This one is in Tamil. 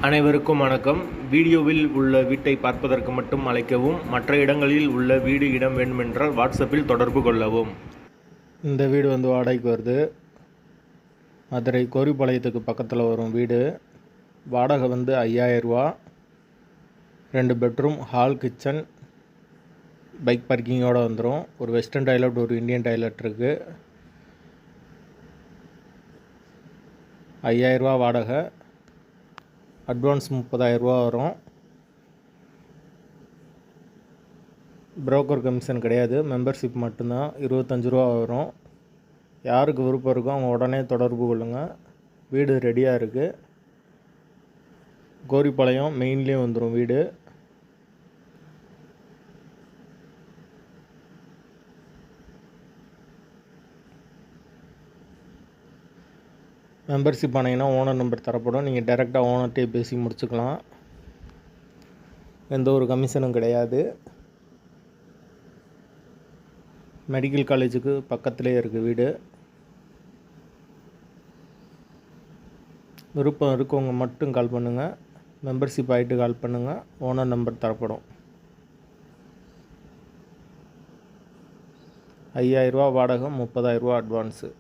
அனைவருக்கும் வணக்கம். வீடியோவில் உள்ள வீட்டை பார்ப்பதற்கு மட்டும் அழைக்கவும். மற்ற இடங்களில் உள்ள வீடு இடம் வேண்டுமென்றால் வாட்ஸ்அப்பில் தொடர்பு கொள்ளவும். இந்த வீடு வாடகைக்கு வருது. மதுரை கோரிப்பாளையத்துக்கு பக்கத்தில் வரும் வீடு. வாடகை 5000 ரூபா. 2 பெட்ரூம், ஹால், கிச்சன், பைக் பார்க்கிங்கோடு வந்துடும். ஒரு வெஸ்டர்ன் டாய்லெட், ஒரு இந்தியன் டாய்லெட் இருக்குது. 5000 ரூபா வாடகை. அட்வான்ஸ் 30,000 ரூபா வரும். புரோக்கர் கமிஷன் கிடையாது, மெம்பர்ஷிப் மட்டும்தான். 25 ரூபா வரும். யாருக்கு விருப்பம் இருக்கோ அவங்க உடனே தொடர்பு கொள்ளுங்கள். வீடு ரெடியாக இருக்குது. கோரிப்பாளையம் மெயின்லேயும் வந்துடும் வீடு. மெம்பர்ஷிப் ஆனீங்கன்னா ஓனர் நம்பர் தரப்படும். நீங்கள் டைரெக்டாக ஓனர்கிட்டே பேசி முடிச்சுக்கலாம். எந்த ஒரு கமிஷனும் கிடையாது. மெடிக்கல் காலேஜுக்கு பக்கத்துலேயே இருக்குது வீடு. விருப்பம் இருக்கவங்க மட்டும் கால் பண்ணுங்கள். மெம்பர்ஷிப் ஆகிட்டு கால் பண்ணுங்கள். ஓனர் நம்பர் தரப்படும். 5000 ரூபா வாடகை, 30,000 ரூபா அட்வான்ஸு.